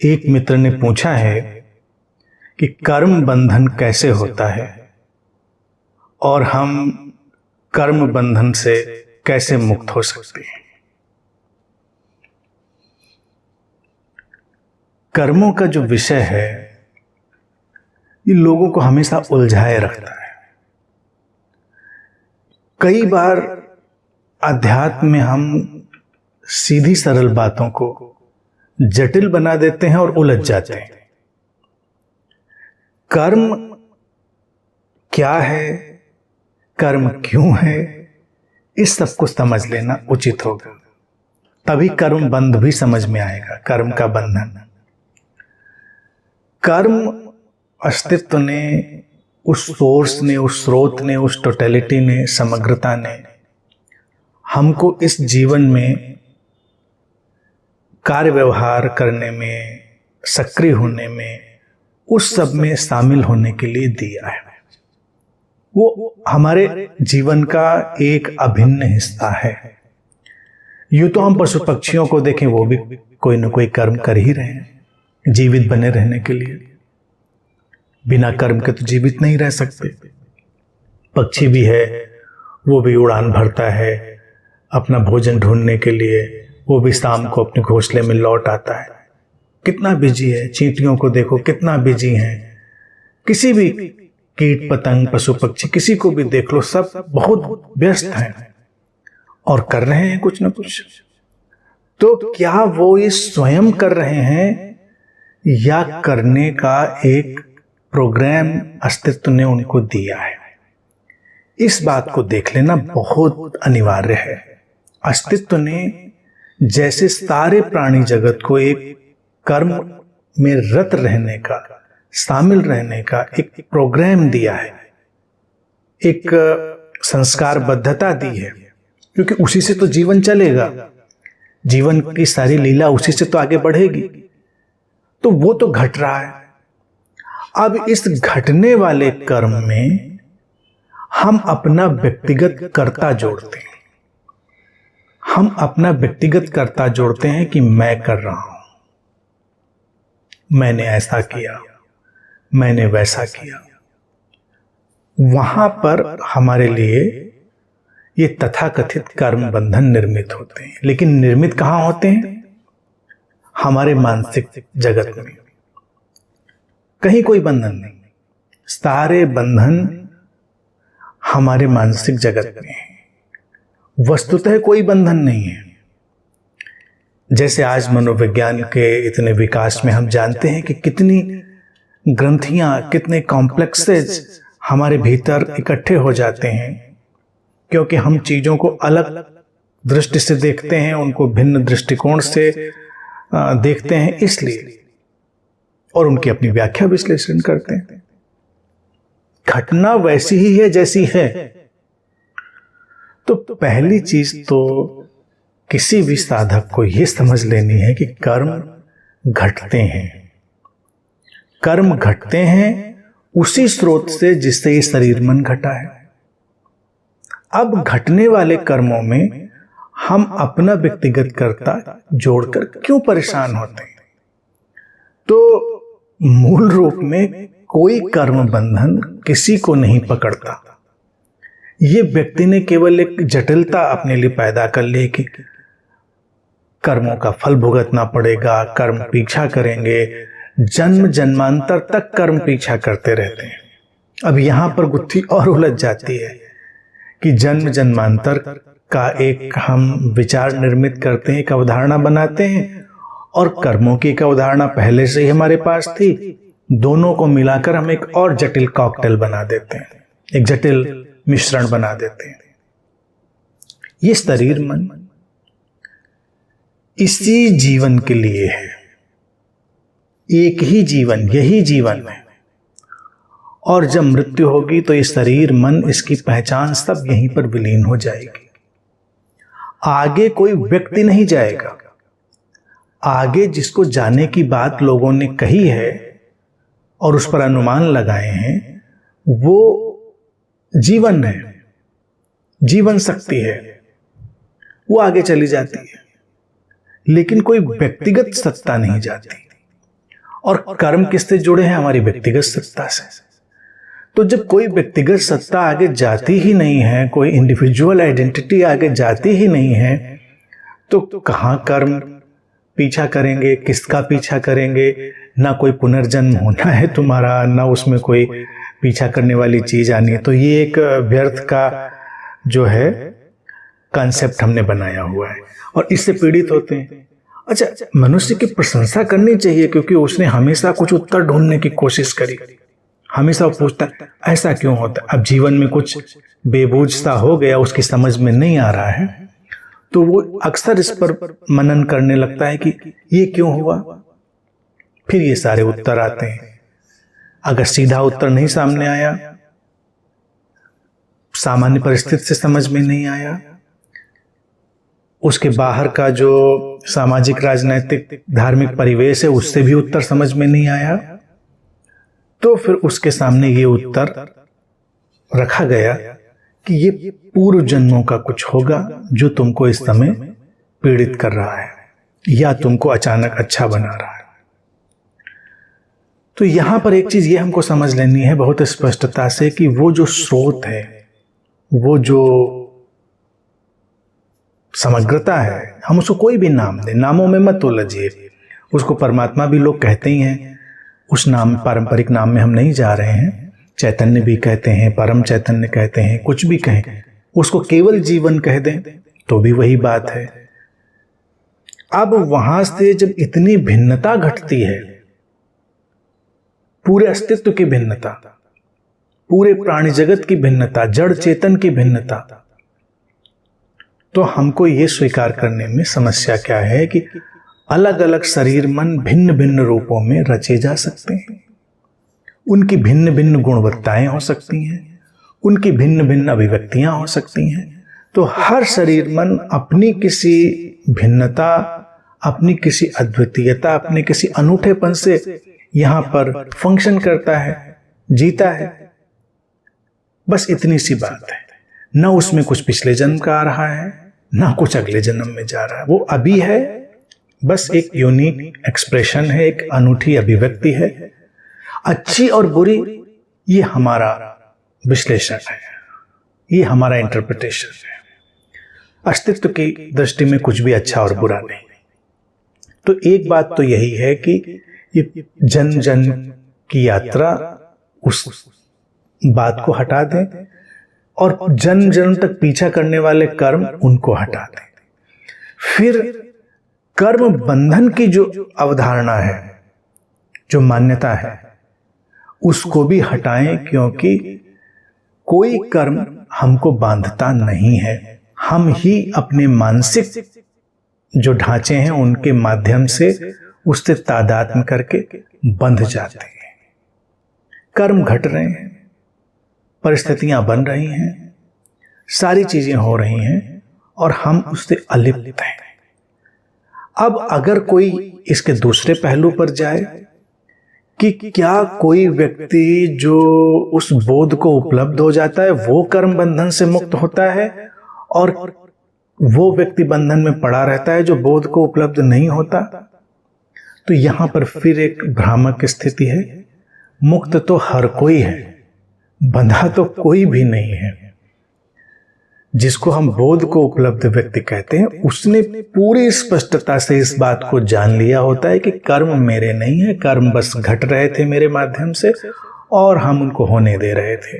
एक मित्र ने पूछा है कि कर्म बंधन कैसे होता है और हम कर्म बंधन से कैसे मुक्त हो सकते हैं। कर्मों का जो विषय है ये लोगों को हमेशा उलझाए रखता है। कई बार अध्यात्म में हम सीधी सरल बातों को जटिल बना देते हैं और उलझ जाते हैं। कर्म क्या है, कर्म क्यों है, इस सब को समझ लेना उचित होगा, तभी कर्म बंध भी समझ में आएगा। कर्म का बंधन, कर्म अस्तित्व ने, उस सोर्स ने, उस स्रोत ने, उस टोटलिटी ने, समग्रता ने हमको इस जीवन में कार्य व्यवहार करने में, सक्रिय होने में, उस सब में शामिल होने के लिए दिया है। वो हमारे जीवन का एक अभिन्न हिस्सा है। यूं तो हम पशु पक्षियों को देखें, वो भी कोई ना कोई कर्म कर ही रहे हैं जीवित बने रहने के लिए। बिना कर्म के तो जीवित नहीं रह सकते। पक्षी भी है, वो भी उड़ान भरता है अपना भोजन ढूंढने के लिए, वो भी शाम को अपने घोंसले में लौट आता है। कितना बिजी है। चींटियों को देखो कितना बिजी हैं। किसी भी कीट पतंग पशु पक्षी किसी को भी देख लो, सब बहुत व्यस्त हैं और कर रहे हैं कुछ ना कुछ। तो क्या वो ये स्वयं कर रहे हैं या करने का एक प्रोग्राम अस्तित्व ने उनको दिया है? इस बात को देख लेना बहुत अनिवार्य है। अस्तित्व ने जैसे सारे प्राणी जगत को एक कर्म में रत रहने का, शामिल रहने का एक प्रोग्राम दिया है, एक संस्कारबद्धता दी है, क्योंकि उसी से तो जीवन चलेगा। जीवन की सारी लीला उसी से तो आगे बढ़ेगी। तो वो तो घट रहा है। अब इस घटने वाले कर्म में हम अपना व्यक्तिगत कर्ता जोड़ते हैं। हम अपना व्यक्तिगत कर्ता जोड़ते हैं कि मैं कर रहा हूं, मैंने ऐसा किया, मैंने वैसा किया। वहां पर हमारे लिए ये तथाकथित कर्म बंधन निर्मित होते हैं। लेकिन निर्मित कहां होते हैं? हमारे मानसिक जगत में। कहीं कोई बंधन नहीं, सारे बंधन हमारे मानसिक जगत में है। वस्तुतः कोई बंधन नहीं है। जैसे आज मनोविज्ञान के इतने विकास में हम जानते हैं कि कितनी ग्रंथियां, कितने कॉम्प्लेक्सेस हमारे भीतर इकट्ठे हो जाते हैं, क्योंकि हम चीजों को अलग दृष्टि से देखते हैं, उनको भिन्न दृष्टिकोण से देखते हैं, इसलिए, और उनकी अपनी व्याख्या विश्लेषण करते हैं। घटना वैसी ही है जैसी है। तो पहली चीज तो किसी भी साधक को यह समझ लेनी है कि कर्म घटते हैं। कर्म घटते हैं उसी स्रोत से जिससे ये शरीर मन घटा है। अब घटने वाले कर्मों में हम अपना व्यक्तिगत कर्ता जोड़कर क्यों परेशान होते हैं? तो मूल रूप में कोई कर्म बंधन किसी को नहीं पकड़ता। ये व्यक्ति ने केवल एक जटिलता अपने लिए पैदा कर ली कि कर्मों का फल भुगतना पड़ेगा, कर्म पीछा करेंगे, जन्म जन्मांतर तक कर्म पीछा करते रहते हैं। अब यहां पर गुत्थी और उलझ जाती है कि जन्म जन्मांतर का एक हम विचार निर्मित करते हैं, एक अवधारणा बनाते हैं, और कर्मों की एक अवधारणा पहले से ही हमारे पास थी। दोनों को मिलाकर हम एक और जटिल कॉकटेल बना देते हैं, एक जटिल मिश्रण बना देते हैं। ये शरीर मन इसी जीवन के लिए है। एक ही जीवन, यही जीवन है, और जब मृत्यु होगी तो ये शरीर मन, इसकी पहचान सब यहीं पर विलीन हो जाएगी। आगे कोई व्यक्ति नहीं जाएगा। आगे जिसको जाने की बात लोगों ने कही है और उस पर अनुमान लगाए हैं, वो जीवन है, जीवन शक्ति है, वो आगे चली जाती है। लेकिन कोई व्यक्तिगत सत्ता नहीं जाती। और कर्म किससे जुड़े हैं? हमारी व्यक्तिगत सत्ता से। तो जब कोई व्यक्तिगत सत्ता आगे जाती ही नहीं है, कोई इंडिविजुअल आइडेंटिटी आगे जाती ही नहीं है, तो कहाँ कर्म पीछा करेंगे, किसका पीछा करेंगे? ना कोई पुनर्जन्म होना है तुम्हारा, ना उसमें कोई पीछा करने वाली चीज आनी है। तो ये एक व्यर्थ का जो है कॉन्सेप्ट हमने बनाया हुआ है और इससे पीड़ित होते हैं। अच्छा, मनुष्य की प्रशंसा करनी चाहिए क्योंकि उसने हमेशा कुछ उत्तर ढूंढने की कोशिश करी। हमेशा वो पूछता ऐसा क्यों होता। अब जीवन में कुछ बेबूझ सा हो गया, उसकी समझ में नहीं आ रहा है, तो वो अक्सर इस पर मनन करने लगता है कि ये क्यों हुआ। फिर ये सारे उत्तर आते हैं। अगर सीधा उत्तर नहीं सामने आया, सामान्य परिस्थिति से समझ में नहीं आया, उसके बाहर का जो सामाजिक, राजनैतिक, धार्मिक परिवेश है उससे भी उत्तर समझ में नहीं आया, तो फिर उसके सामने ये उत्तर रखा गया कि ये पूर्व जन्मों का कुछ होगा जो तुमको इस समय पीड़ित कर रहा है या तुमको अचानक अच्छा बना रहा है। तो यहां पर एक चीज ये हमको समझ लेनी है बहुत स्पष्टता से कि वो जो स्रोत है, वो जो समग्रता है, हम उसको कोई भी नाम दें, नामों में मत उलझिए। उसको परमात्मा भी लोग कहते ही हैं, उस नाम, पारंपरिक नाम में हम नहीं जा रहे हैं। चैतन्य भी कहते हैं, परम चैतन्य कहते हैं, कुछ भी कहें, उसको केवल जीवन कह दें तो भी वही बात है। अब वहां से जब इतनी भिन्नता घटती है, पूरे अस्तित्व की भिन्नता, पूरे प्राणी जगत की भिन्नता, जड़ चेतन की भिन्नता, तो हमको ये स्वीकार करने में समस्या क्या है कि अलग अलग शरीर मन भिन्न भिन्न रूपों में रचे जा सकते हैं। उनकी भिन्न भिन्न गुणवत्ताएं हो सकती हैं, उनकी भिन्न भिन्न अभिव्यक्तियां हो सकती हैं। तो हर शरीर मन अपनी किसी भिन्नता, अपनी किसी अद्वितीयता, अपने किसी अनूठेपन से यहां पर फंक्शन करता है, जीता है। बस इतनी सी बात है। ना उसमें कुछ पिछले जन्म का आ रहा है, ना कुछ अगले जन्म में जा रहा है। वो अभी है, बस एक यूनिक एक्सप्रेशन है, एक अनूठी अभिव्यक्ति है। अच्छी और बुरी ये हमारा विश्लेषण है, ये हमारा इंटरप्रिटेशन है। अस्तित्व की दृष्टि में कुछ भी अच्छा और बुरा नहीं। तो एक बात तो यही है कि ये जन्म जन्म की यात्रा, उस बात को हटा दें और जन्म जन्म तक पीछा करने वाले कर्म, उनको हटा दें। फिर कर्म बंधन की जो अवधारणा है, जो मान्यता है, उसको भी हटाएं, क्योंकि कोई कर्म हमको बांधता नहीं है। हम ही अपने मानसिक जो ढांचे हैं उनके माध्यम से उससे तादात्म्य करके बंध जाते हैं। कर्म घट रहे हैं, परिस्थितियां बन रही हैं, सारी चीजें हो रही हैं और हम उससे अलिप्त हैं। अब अगर कोई इसके दूसरे पहलू पर जाए कि क्या कोई व्यक्ति जो उस बोध को उपलब्ध हो जाता है वो कर्म बंधन से मुक्त होता है और वो व्यक्ति बंधन में पड़ा रहता है जो बोध को उपलब्ध नहीं होता, तो यहां पर फिर एक भ्रामक स्थिति है। मुक्त तो हर कोई है, बंधा तो कोई भी नहीं है। जिसको हम बोध को उपलब्ध व्यक्ति कहते हैं, उसने पूरी स्पष्टता से इस बात को जान लिया होता है कि कर्म मेरे नहीं है, कर्म बस घट रहे थे मेरे माध्यम से और हम उनको होने दे रहे थे।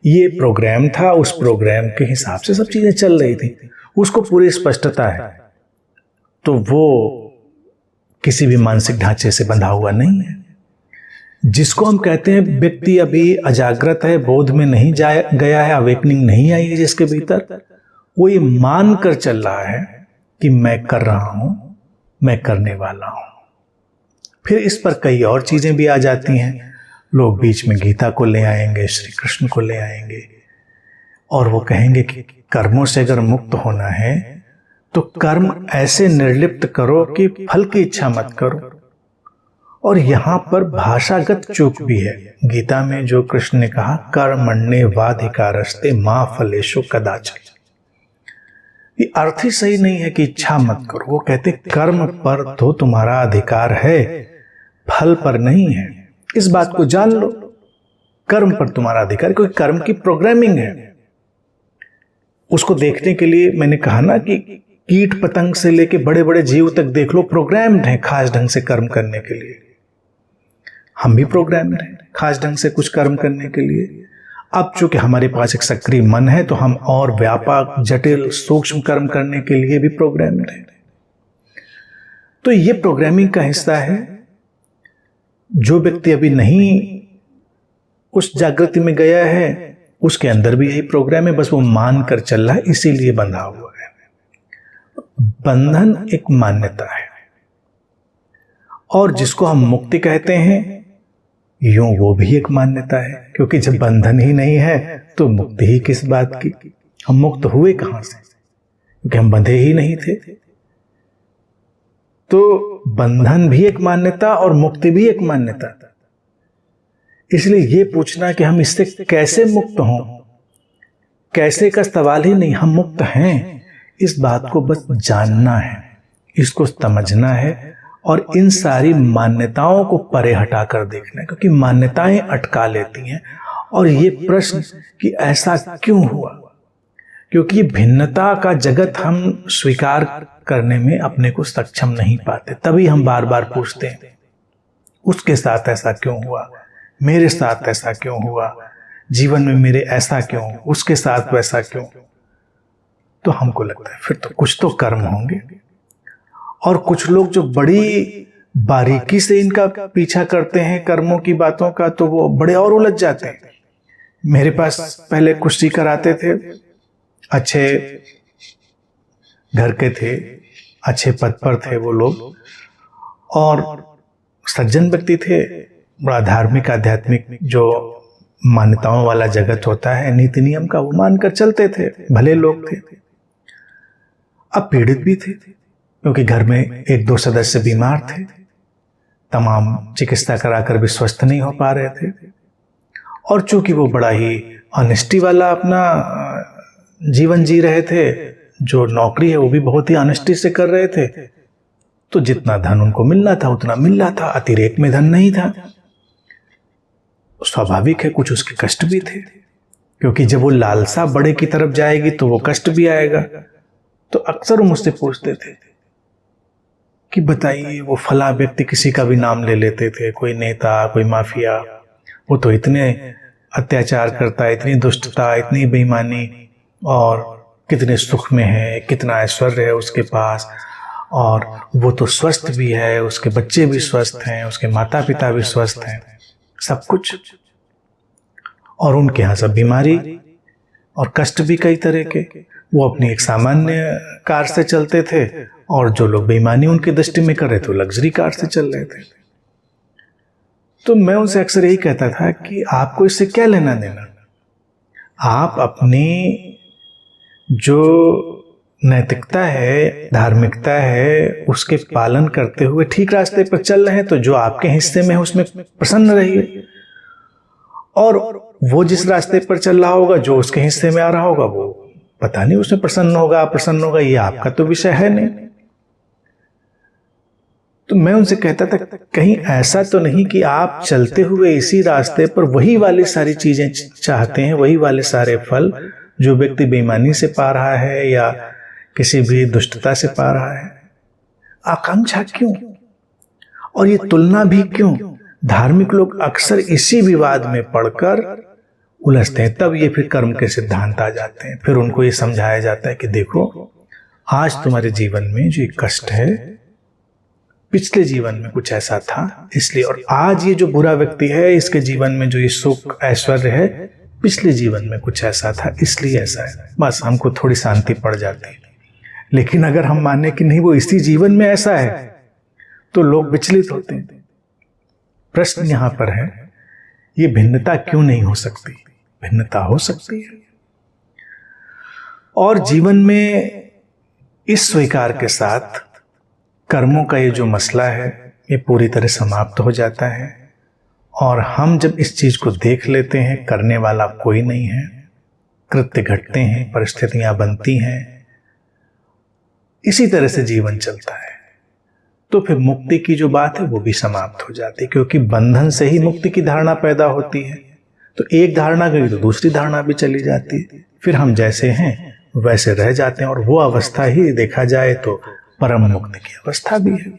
ये प्रोग्राम था, उस प्रोग्राम के हिसाब से सब चीजें चल रही थी, उसको पूरी स्पष्टता है। तो वो किसी भी मानसिक ढांचे से बंधा हुआ नहीं है। जिसको हम कहते हैं व्यक्ति अभी अजागृत है, बोध में नहीं गया है, अवेकनिंग नहीं आई है जिसके भीतर, वो ये मान कर चल रहा है कि मैं कर रहा हूं, मैं करने वाला हूं। फिर इस पर कई और चीजें भी आ जाती हैं। लोग बीच में गीता को ले आएंगे, श्री कृष्ण को ले आएंगे और वो कहेंगे कि कर्मों से अगर मुक्त होना है तो कर्म ऐसे निर्लिप्त करो कि फल की इच्छा मत करो। और यहां पर भाषागत चूक भी है। गीता में जो कृष्ण ने कहा, कर्मण्ये वाधिकारस्ते मा फलेषु कदाचन, ये अर्थ ही सही नहीं है कि इच्छा मत करो। वो कहते कर्म पर तो तुम्हारा अधिकार है, फल पर नहीं है। इस बात को जान लो। कर्म पर तुम्हारा अधिकार है, क्योंकि कर्म की प्रोग्रामिंग है। उसको देखने के लिए मैंने कहा ना कि कीट पतंग से लेके बड़े बड़े जीव तक देख लो, प्रोग्राम्ड हैं खास ढंग से कर्म करने के लिए। हम भी प्रोग्राम्ड हैं खास ढंग से कुछ कर्म करने के लिए। अब चूंकि हमारे पास एक सक्रिय मन है तो हम और व्यापक, जटिल, सूक्ष्म कर्म करने के लिए भी प्रोग्राम्ड हैं। तो ये प्रोग्रामिंग का हिस्सा है। जो व्यक्ति अभी नहीं उस जागृति में गया है, उसके अंदर भी यही प्रोग्राम है, बस वो मान कर चल रहा है, इसीलिए बंधा हुआ है। बंधन एक मान्यता है, और जिसको हम मुक्ति कहते हैं, यूं वो भी एक मान्यता है। क्योंकि जब बंधन ही नहीं है तो मुक्ति ही किस बात की। हम मुक्त हुए कहां से, क्योंकि हम बंधे ही नहीं थे। तो बंधन भी एक मान्यता और मुक्ति भी एक मान्यता। इसलिए ये पूछना कि हम इससे कैसे मुक्त हों, कैसे का सवाल ही नहीं। हम मुक्त हैं, इस बात को बस जानना है, इसको समझना है, और इन सारी मान्यताओं को परे हटाकर देखना है। क्योंकि मान्यताएं अटका लेती हैं। और ये प्रश्न कि ऐसा क्यों हुआ, क्योंकि भिन्नता का जगत हम स्वीकार करने में अपने को सक्षम नहीं पाते। तभी हम बार बार पूछते हैं, उसके साथ ऐसा क्यों हुआ, मेरे साथ ऐसा क्यों हुआ, जीवन में मेरे ऐसा क्यों, उसके साथ वैसा क्यों। तो हमको लगता है फिर तो कुछ तो कर्म होंगे। और कुछ लोग जो बड़ी बारीकी से इनका पीछा करते हैं कर्मों की बातों का, तो वो बड़े और उलझ जाते हैं। मेरे पास पहले कुश्ती कराते थे, अच्छे घर के थे, अच्छे पद पर थे वो लोग, और सज्जन व्यक्ति थे, बड़ा धार्मिक आध्यात्मिक जो मान्यताओं वाला जगत होता है, नीति नियम का, वो मानकर चलते थे, भले लोग थे। अब पीड़ित भी थे, क्योंकि घर में एक दो सदस्य बीमार थे, तमाम चिकित्सा कराकर भी स्वस्थ नहीं हो पा रहे थे। और चूंकि वो बड़ा ही ऑनेस्टी वाला अपना जीवन जी रहे थे, जो नौकरी है वो भी बहुत ही ऑनेस्टी से कर रहे थे, तो जितना धन उनको मिलना था उतना मिल रहा था, अतिरेक में धन नहीं था। स्वाभाविक है कुछ उसके कष्ट भी थे, क्योंकि जब वो लालसा बड़े की तरफ जाएगी तो वो कष्ट भी आएगा। तो अक्सर वो मुझसे पूछते थे कि बताइए, वो फला व्यक्ति किसी का भी नाम ले लेते थे, कोई नेता, कोई माफिया, वो तो इतने अत्याचार करता है, इतनी दुष्टता, इतनी बेईमानी, और कितने सुख में है, कितना ऐश्वर्य है उसके पास, और वो तो स्वस्थ भी है, उसके बच्चे भी स्वस्थ हैं, उसके माता पिता भी स्वस्थ हैं, सब कुछ, और उनके यहाँ सब बीमारी और कष्ट भी कई तरह के। वो अपनी एक सामान्य कार से चलते थे, और जो लोग बेईमानी उनकी दृष्टि में कर रहे थे वो लग्जरी कार से चल रहे थे। तो मैं उनसे अक्सर यही कहता था कि आपको इससे क्या लेना देना। आप अपनी जो नैतिकता है, धार्मिकता है, उसके पालन करते हुए ठीक रास्ते पर चल रहे हैं, तो जो आपके हिस्से में है उसमें प्रसन्न रहिए। और वो जिस रास्ते पर चल रहा होगा, जो उसके हिस्से में आ रहा होगा, वो पता नहीं उसमें प्रसन्न होगा, अप्रसन्न होगा, ये आपका तो विषय है नहीं। तो मैं उनसे कहता था, कहीं ऐसा तो नहीं कि आप चलते हुए इसी रास्ते पर वही वाली सारी चीजें चाहते हैं, वही वाले सारे फल जो व्यक्ति बेईमानी से पा रहा है या किसी भी दुष्टता से पा रहा है। आकांक्षा क्यों, और ये तुलना भी क्यों? धार्मिक लोग अक्सर इसी विवाद में पड़कर उलझते हैं। तब ये फिर कर्म के सिद्धांत आ जाते हैं। फिर उनको ये समझाया जाता है कि देखो, आज तुम्हारे जीवन में जो कष्ट है, पिछले जीवन में कुछ ऐसा था इसलिए, और आज ये जो बुरा व्यक्ति है, इसके जीवन में जो ये सुख ऐश्वर्य है, पिछले जीवन में कुछ ऐसा था इसलिए ऐसा है। बस हमको थोड़ी शांति पड़ जाती है। लेकिन अगर हम माने कि नहीं, वो इसी जीवन में ऐसा है, तो लोग विचलित होते हैं। प्रश्न यहां पर है, ये भिन्नता क्यों नहीं हो सकती? भिन्नता हो सकती है, और जीवन में इस स्वीकार के साथ कर्मों का ये जो मसला है, ये पूरी तरह समाप्त हो जाता है। और हम जब इस चीज को देख लेते हैं, करने वाला कोई नहीं है, कृत्य घटते हैं, परिस्थितियां बनती हैं, इसी तरह से जीवन चलता है, तो फिर मुक्ति की जो बात है वो भी समाप्त हो जाती है, क्योंकि बंधन से ही मुक्ति की धारणा पैदा होती है। तो एक धारणा गई तो दूसरी धारणा भी चली जाती है, फिर हम जैसे हैं वैसे रह जाते हैं, और वो अवस्था ही देखा जाए तो परम मुक्ति की अवस्था भी है।